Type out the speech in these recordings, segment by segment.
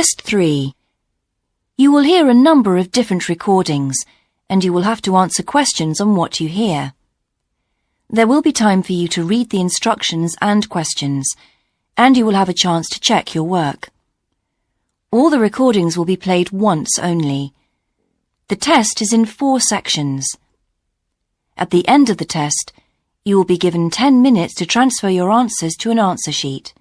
Test 3. You will hear a number of different recordings, and you will have to answer questions on what you hear. There will be time for you to read the instructions and questions, and you will have a chance to check your work. All the recordings will be played once only. The test is in 4 sections. At the end of the test, you will be given 10 minutes to transfer your answers to an answer sheet.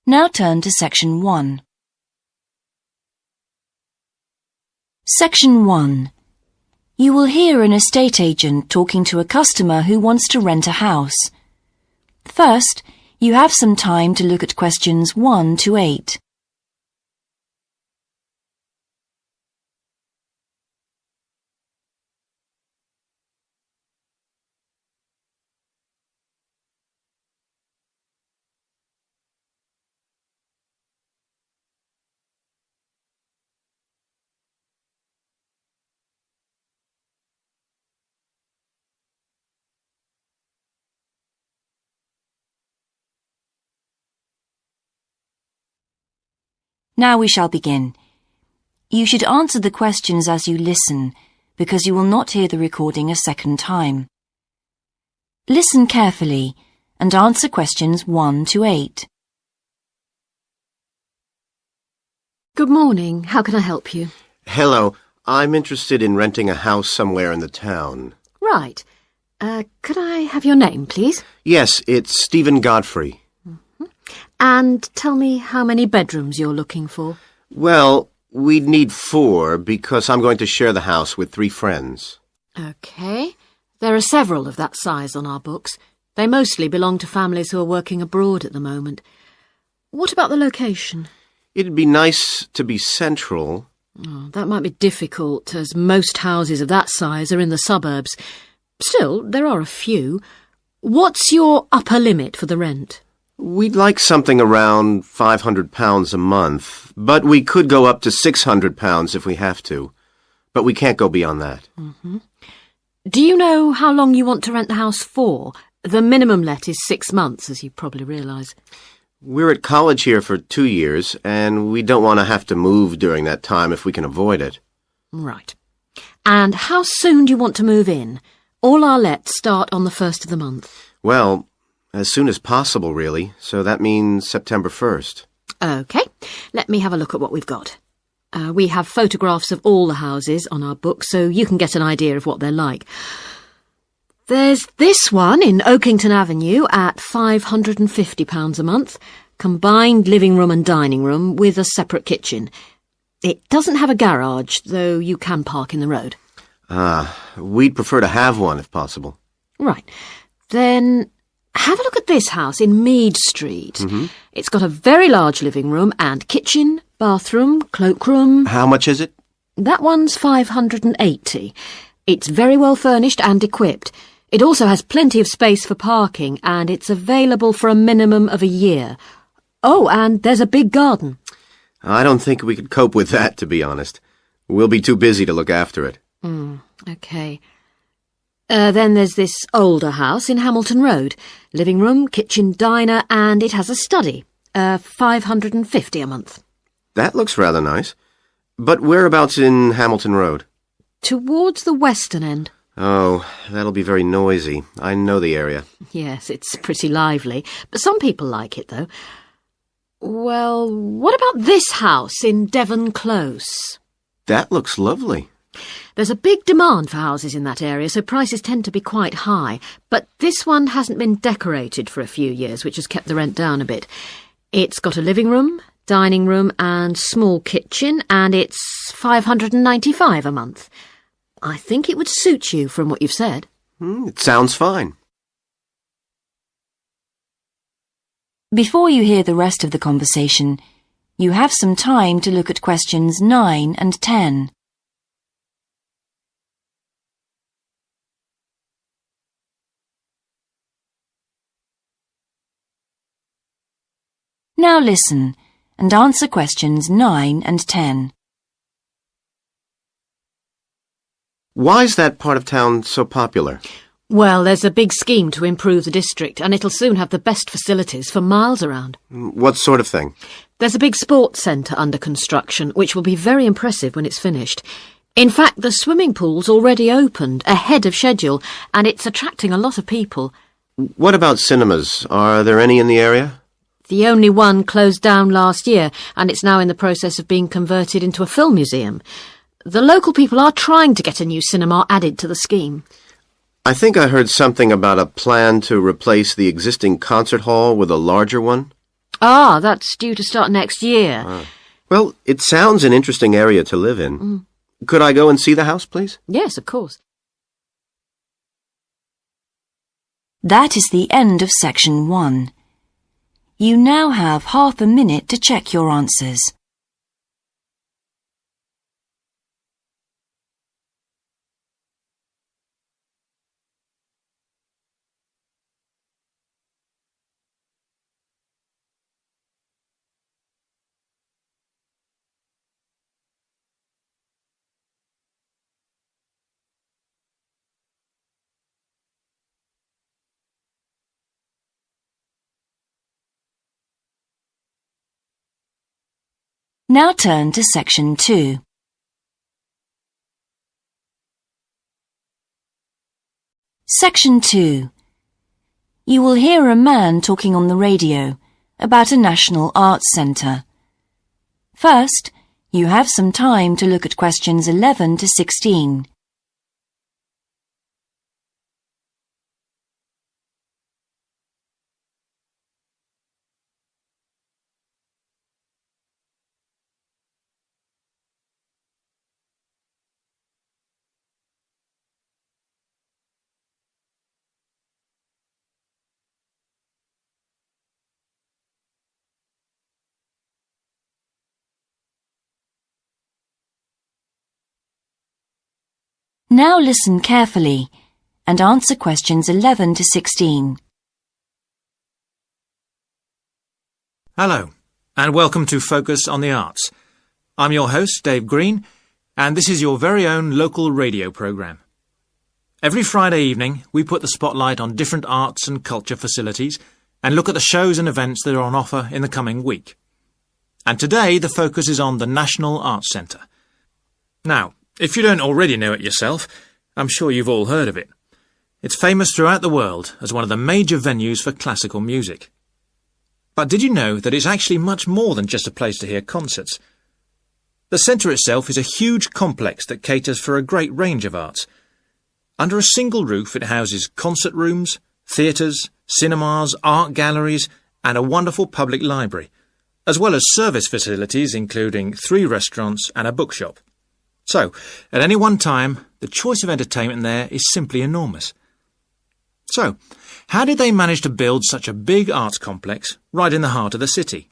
Now turn to Section 1. Section 1. You will hear an estate agent talking to a customer who wants to rent a house. First, you have some time to look at questions 1 to 8. Now we shall begin. You should answer the questions as you listen, because you will not hear the recording a second time. Listen carefully and answer questions 1 to 8. Good morning. How can I help you? Hello. I'm interested in renting a house somewhere in the town. Right. Could I have your name, please? Yes, it's Stephen Godfrey. And tell me how many bedrooms you're looking for. Well, we'd need 4 because I'm going to share the house with 3 friends. OK. There are several of that size on our books. They mostly belong to families who are working abroad at the moment. What about the location? It'd be nice to be central. Oh, that might be difficult, as most houses of that size are in the suburbs. Still, there are a few. What's your upper limit for the rent? We'd like something around £500 a month, but we could go up to £600 if we have to. But we can't go beyond that. Do you know how long you want to rent the house for? The minimum let is 6 months, as you probably realise. We're at college here for 2 years, and we don't want to have to move during that time if we can avoid it. Right. And how soon do you want to move in? All our lets start on the 1st of the month. Well, as soon as possible, really, so that means September 1st. OK, let me have a look at what we've got. We have photographs of all the houses on our book, so you can get an idea of what they're like. There's this one in Oakington Avenue at £550 a month, combined living room and dining room with a separate kitchen. It doesn't have a garage, though you can park in the road. We'd prefer to have one if possible. Right. Then have a look at this house in Mead Street. It's got a very large living room and kitchen, bathroom, cloakroom. How much is it? That one's £580. It's very well furnished and equipped. It also has plenty of space for parking, and it's available for a minimum of a year. Oh, and there's a big garden. I don't think we could cope with that, to be honest. We'll be too busy to look after it. OK. Then there's this older house in Hamilton Road. Living room, kitchen, diner, and it has a study. £550 a month. That looks rather nice. But whereabouts in Hamilton Road? Towards the western end. Oh, that'll be very noisy. I know the area. Yes, it's pretty lively, but some people like it, though. Well, what about this house in Devon Close? That looks lovely. There's a big demand for houses in that area, so prices tend to be quite high. But this one hasn't been decorated for a few years, which has kept the rent down a bit. It's got a living room, dining room and small kitchen, and it's £595 a month. I think it would suit you from what you've said. It sounds fine. Before you hear the rest of the conversation, you have some time to look at questions 9 and 10. Now listen and answer questions 9 and 10. Why is that part of town so popular? Well, there's a big scheme to improve the district, and it'll soon have the best facilities for miles around. What sort of thing? There's a big sports centre under construction, which will be very impressive when it's finished. In fact, the swimming pool's already opened, ahead of schedule, and it's attracting a lot of people. What about cinemas? Are there any in the area? The only one closed down last year, and it's now in the process of being converted into a film museum. The local people are trying to get a new cinema added to the scheme. I think I heard something about a plan to replace the existing concert hall with a larger one. Ah, that's due to start next year. Well, it sounds an interesting area to live in. Could I go and see the house, please? Yes, of course. That is the end of section 1. You now have half a minute to check your answers. Now turn to section 2. Section 2. You will hear a man talking on the radio about a national arts centre. First, you have some time to look at questions 11 to 16. Now listen carefully and answer questions 11 to 16. Hello, and welcome to Focus on the Arts. I'm your host, Dave Green, and this is your very own local radio programme. Every Friday evening, we put the spotlight on different arts and culture facilities and look at the shows and events that are on offer in the coming week. And today, the focus is on the National Arts Centre. Now, if you don't already know it yourself, I'm sure you've all heard of it. It's famous throughout the world as one of the major venues for classical music. But did you know that it's actually much more than just a place to hear concerts? The centre itself is a huge complex that caters for a great range of arts. Under a single roof it houses concert rooms, theatres, cinemas, art galleries and a wonderful public library, as well as service facilities including 3 restaurants and a bookshop. So, at any one time, the choice of entertainment there is simply enormous. So, how did they manage to build such a big arts complex right in the heart of the city?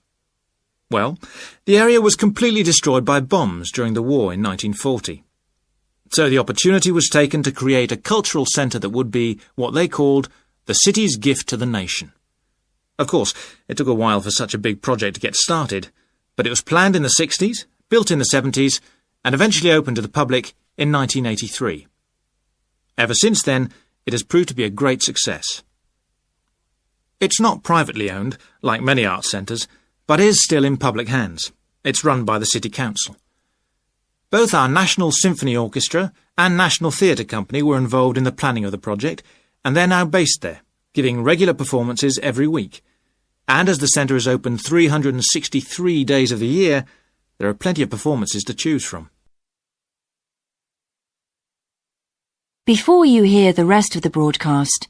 Well, the area was completely destroyed by bombs during the war in 1940. So the opportunity was taken to create a cultural centre that would be what they called the city's gift to the nation. Of course, it took a while for such a big project to get started, but it was planned in the 60s, built in the 70s, and eventually opened to the public in 1983. Ever since then, it has proved to be a great success. It's not privately owned, like many arts centres, but is still in public hands. It's run by the City Council. Both our National Symphony Orchestra and National Theatre Company were involved in the planning of the project, and they're now based there, giving regular performances every week. And as the centre is open 363 days of the year, there are plenty of performances to choose from. Before you hear the rest of the broadcast,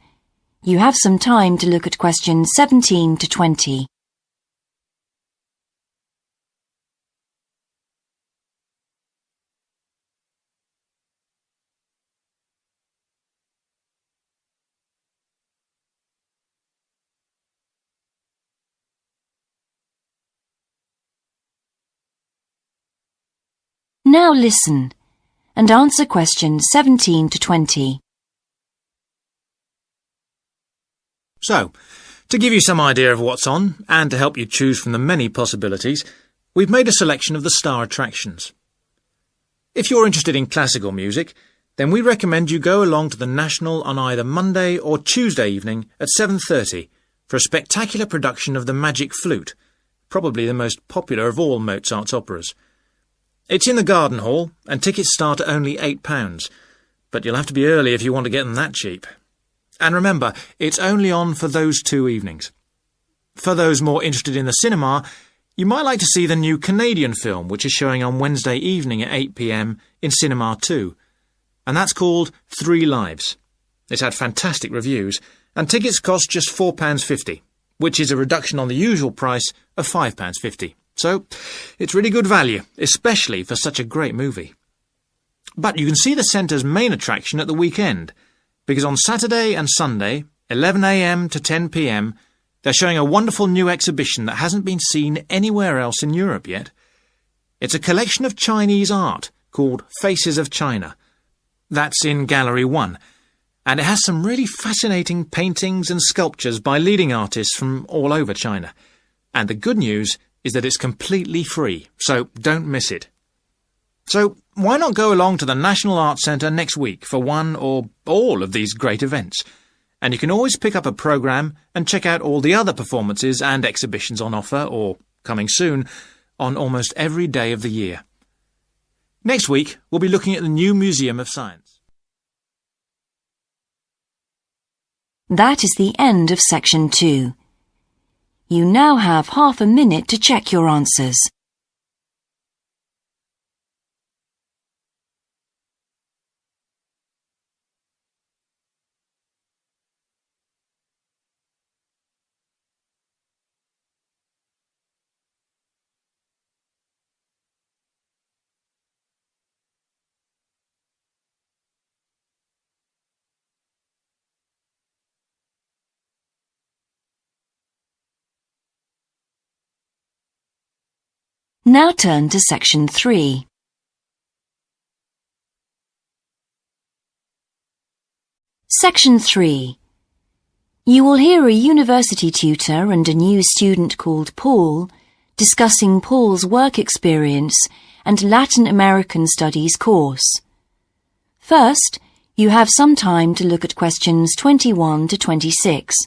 you have some time to look at questions 17 to 20. Now listen and answer questions 17 to 20. So, to give you some idea of what's on, and to help you choose from the many possibilities, we've made a selection of the star attractions. If you're interested in classical music, then we recommend you go along to the National on either Monday or Tuesday evening at 7:30 for a spectacular production of the Magic Flute, probably the most popular of all Mozart's operas. It's in the Garden Hall, and tickets start at only £8, but you'll have to be early if you want to get them that cheap. And remember, it's only on for those 2 evenings. For those more interested in the cinema, you might like to see the new Canadian film, which is showing on Wednesday evening at 8 p.m. in Cinema 2, and that's called 3 Lives. It's had fantastic reviews, and tickets cost just £4.50, which is a reduction on the usual price of £5.50. So, it's really good value, especially for such a great movie. But you can see the centre's main attraction at the weekend, because on Saturday and Sunday, 11 a.m. to 10 p.m, they're showing a wonderful new exhibition that hasn't been seen anywhere else in Europe yet. It's a collection of Chinese art called Faces of China. That's in Gallery 1, and it has some really fascinating paintings and sculptures by leading artists from all over China. And the good news is that it's completely free, so don't miss it. So why not go along to the National Arts Centre next week for one or all of these great events? And you can always pick up a programme and check out all the other performances and exhibitions on offer, or coming soon, on almost every day of the year. Next week, we'll be looking at the new Museum of Science. That is the end of Section 2. You now have half a minute to check your answers. Now turn to Section 3. Section 3. You will hear a university tutor and a new student called Paul discussing Paul's work experience and Latin American Studies course. First, you have some time to look at questions 21 to 26.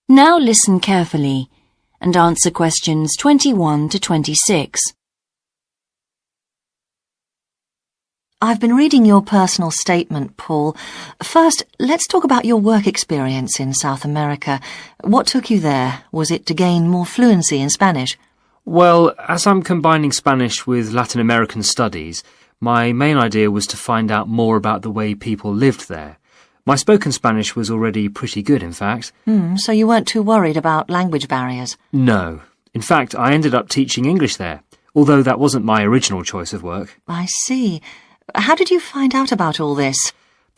Now listen carefully and answer questions 21 to 26. I've been reading your personal statement, Paul. First, let's talk about your work experience in South America. What took you there? Was it to gain more fluency in Spanish? Well, as I'm combining Spanish with Latin American studies, my main idea was to find out more about the way people lived there. My spoken Spanish was already pretty good, in fact. So you weren't too worried about language barriers? No. In fact, I ended up teaching English there, although that wasn't my original choice of work. I see. How did you find out about all this?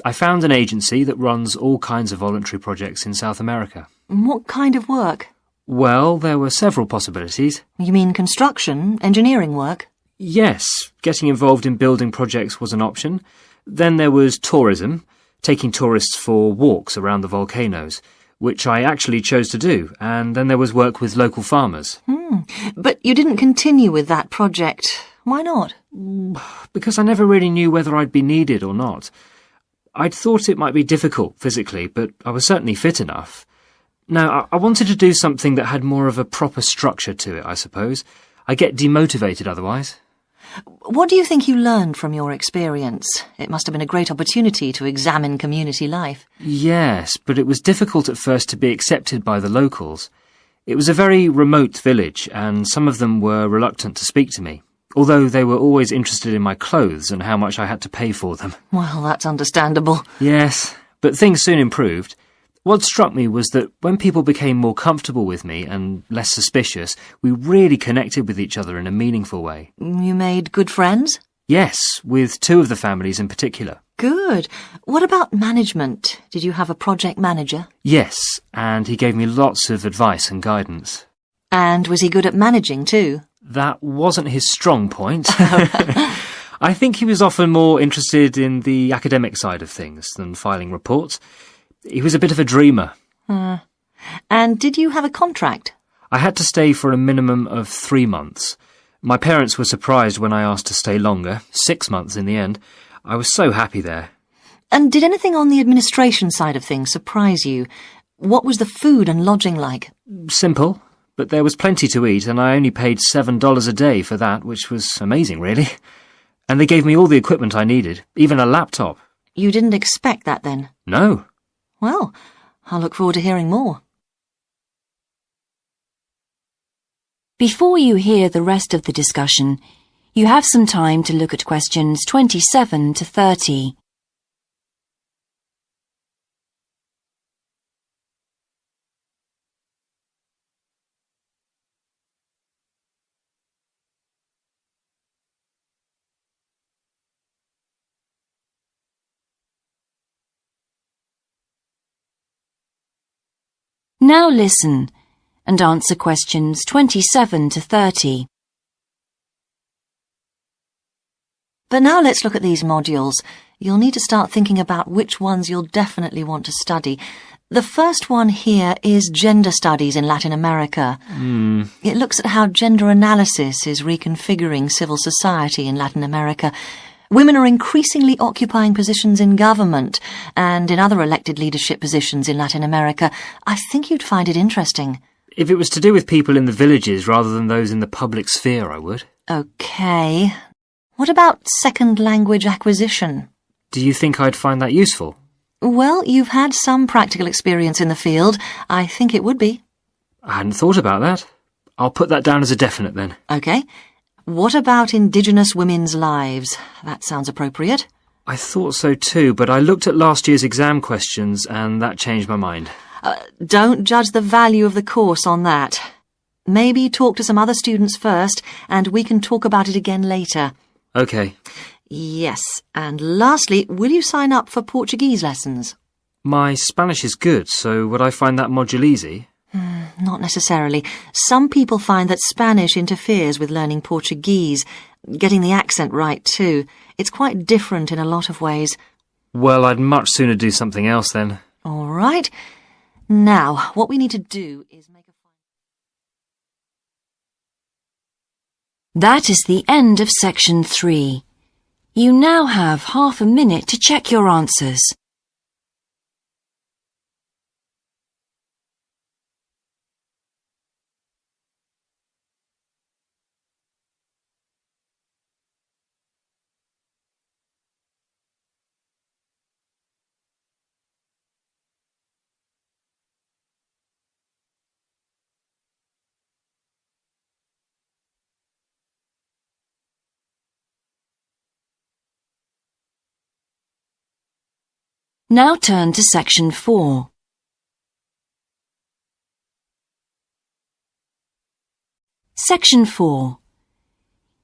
I found an agency that runs all kinds of voluntary projects in South America. What kind of work? Well, there were several possibilities. You mean construction, engineering work? Yes, getting involved in building projects was an option. Then there was tourism, taking tourists for walks around the volcanoes, which I actually chose to do, and then there was work with local farmers. But you didn't continue with that project. Why not? Because I never really knew whether I'd be needed or not. I'd thought it might be difficult physically, but I was certainly fit enough. Now, I wanted to do something that had more of a proper structure to it, I suppose. I get demotivated otherwise. What do you think you learned from your experience? It must have been a great opportunity to examine community life. Yes, but it was difficult at first to be accepted by the locals. It was a very remote village, and some of them were reluctant to speak to me, although they were always interested in my clothes and how much I had to pay for them. Well, that's understandable. Yes, but things soon improved. What struck me was that when people became more comfortable with me and less suspicious, we really connected with each other in a meaningful way. You made good friends? Yes, with two of the families in particular. Good. What about management? Did you have a project manager? Yes, and he gave me lots of advice and guidance. And was he good at managing too? That wasn't his strong point. I think he was often more interested in the academic side of things than filing reports. He was a bit of a dreamer. And did you have a contract? I had to stay for a minimum of 3 months. My parents were surprised when I asked to stay longer, 6 months in the end. I was so happy there. And did anything on the administration side of things surprise you? What was the food and lodging like? Simple, but there was plenty to eat, and I only paid $7 a day for that, which was amazing, really. And they gave me all the equipment I needed, even a laptop. You didn't expect that then? No. Well, I'll look forward to hearing more. Before you hear the rest of the discussion, you have some time to look at questions 27 to 30. Now listen and answer questions 27 to 30. But now let's look at these modules. You'll need to start thinking about which ones you'll definitely want to study. The first one here is Gender Studies in Latin America. It looks at how gender analysis is reconfiguring civil society in Latin America. Women are increasingly occupying positions in government and in other elected leadership positions in Latin America. I think you'd find it interesting. If it was to do with people in the villages rather than those in the public sphere, I would. OK. What about second language acquisition? Do you think I'd find that useful? Well, you've had some practical experience in the field. I think it would be. I hadn't thought about that. I'll put that down as a definite then. OK. What about Indigenous women's lives? That sounds appropriate. I thought so too, but I looked at last year's exam questions and that changed my mind. Don't judge the value of the course on that. Maybe talk to some other students first, and we can talk about it again later. OK. Yes, and lastly, will you sign up for Portuguese lessons? My Spanish is good, so would I find that module easy? Not necessarily. Some people find that Spanish interferes with learning Portuguese, getting the accent right too. It's quite different in a lot of ways. Well, I'd much sooner do something else then. All right. Now, what we need to do is make a... That is the end of section 3. You now have half a minute to check your answers. Now turn to section 4. Section 4.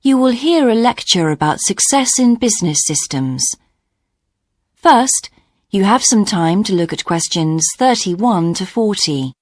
You will hear a lecture about success in business systems. First, you have some time to look at questions 31 to 40.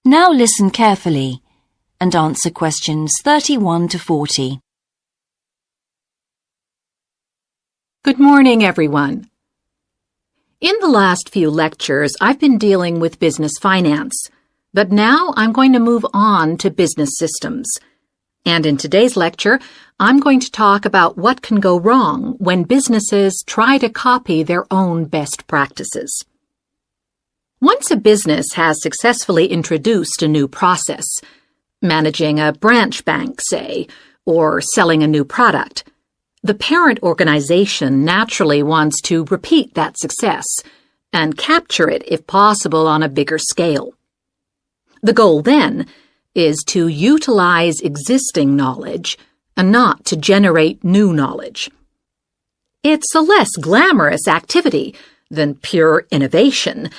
Now listen carefully and answer questions 31 to 40. Good morning, everyone. In the last few lectures, I've been dealing with business finance, but now I'm going to move on to business systems. And in today's lecture, I'm going to talk about what can go wrong when businesses try to copy their own best practices. Once a business has successfully introduced a new process, managing a branch bank, say, or selling a new product, the parent organization naturally wants to repeat that success and capture it, if possible, on a bigger scale. The goal, then, is to utilize existing knowledge and not to generate new knowledge. It's a less glamorous activity than pure innovation,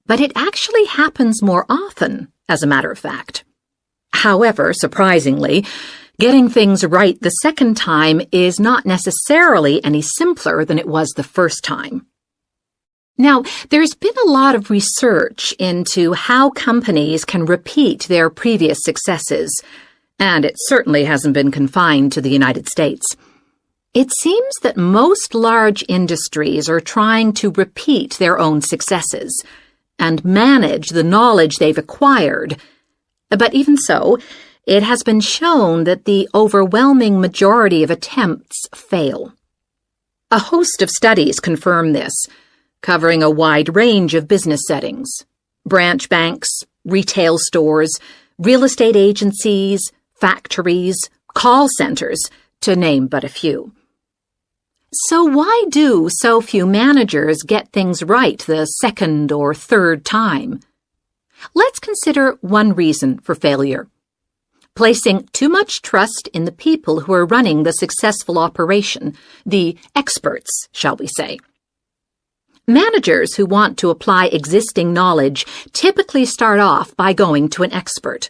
but it actually happens more often, as a matter of fact. However, surprisingly, getting things right the second time is not necessarily any simpler than it was the first time. Now, there's been a lot of research into how companies can repeat their previous successes, and it certainly hasn't been confined to the United States. It seems that most large industries are trying to repeat their own successes and manage the knowledge they've acquired. But even so, it has been shown that the overwhelming majority of attempts fail. A host of studies confirm this, covering a wide range of business settings: branch banks, retail stores, real estate agencies, factories, call centers, to name but a few. So why do so few managers get things right the second or third time? Let's consider one reason for failure: placing too much trust in the people who are running the successful operation, the experts, shall we say. Managers who want to apply existing knowledge typically start off by going to an expert,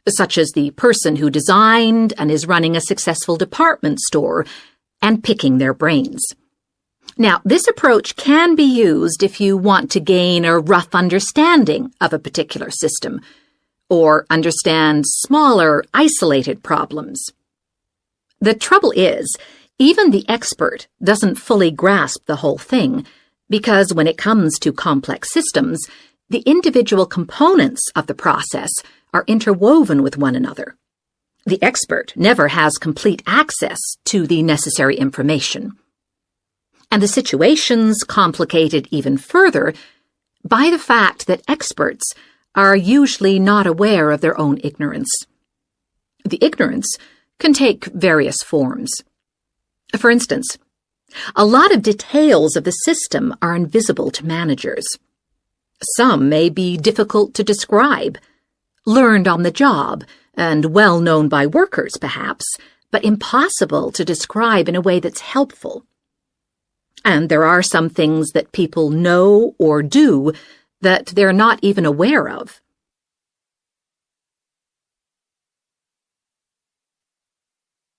such as the person who designed and is running a successful department store, and picking their brains. Now, this approach can be used if you want to gain a rough understanding of a particular system, or understand smaller, isolated problems. The trouble is, even the expert doesn't fully grasp the whole thing, because when it comes to complex systems, the individual components of the process are interwoven with one another. The expert never has complete access to the necessary information. And the situation's complicated even further by the fact that experts are usually not aware of their own ignorance. The ignorance can take various forms. For instance, a lot of details of the system are invisible to managers. Some may be difficult to describe, learned on the job, and well known by workers, perhaps, but impossible to describe in a way that's helpful. And there are some things that people know or do that they're not even aware of.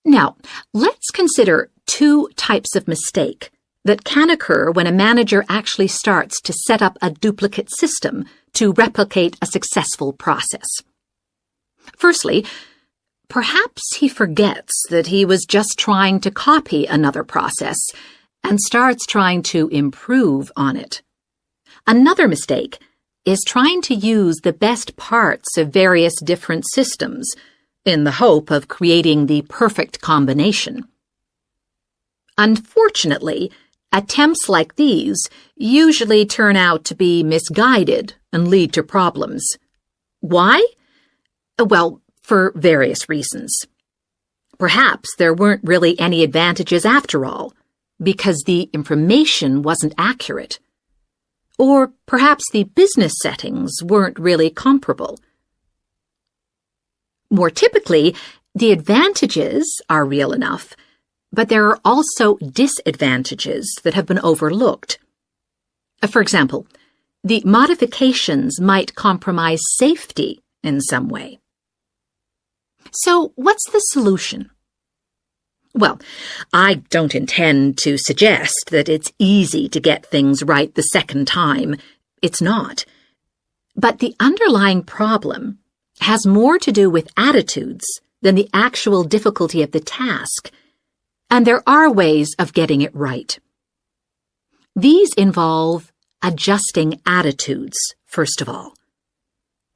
Now, let's consider two types of mistake that can occur when a manager actually starts to set up a duplicate system to replicate a successful process. Firstly, perhaps he forgets that he was just trying to copy another process and starts trying to improve on it. Another mistake is trying to use the best parts of various different systems in the hope of creating the perfect combination. Unfortunately, attempts like these usually turn out to be misguided and lead to problems. Why? Well, for various reasons. Perhaps there weren't really any advantages after all, because the information wasn't accurate. Or perhaps the business settings weren't really comparable. More typically, the advantages are real enough, but there are also disadvantages that have been overlooked. For example, the modifications might compromise safety in some way. So, what's the solution? Well, I don't intend to suggest that it's easy to get things right the second time. It's not. But the underlying problem has more to do with attitudes than the actual difficulty of the task, and there are ways of getting it right. These involve adjusting attitudes, first of all.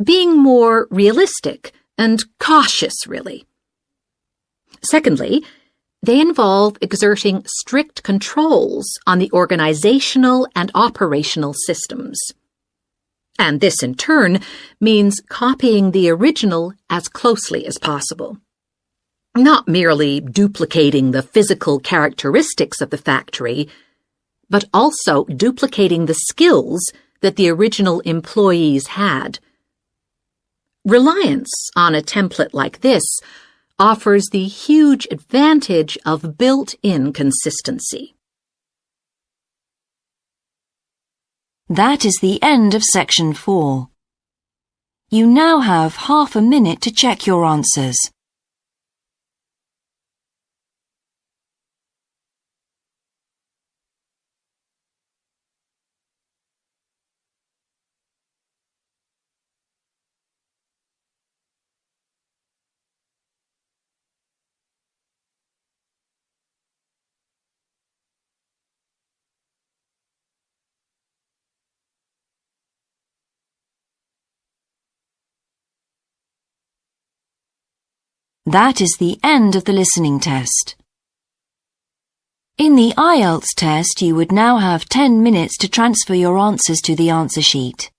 Being more realistic and cautious, really. Secondly, they involve exerting strict controls on the organizational and operational systems. And this, in turn, means copying the original as closely as possible. Not merely duplicating the physical characteristics of the factory, but also duplicating the skills that the original employees had. Reliance on a template like this offers the huge advantage of built-in consistency. That is the end of section 4. You now have half a minute to check your answers. That is the end of the listening test. In the IELTS test, you would now have 10 minutes to transfer your answers to the answer sheet.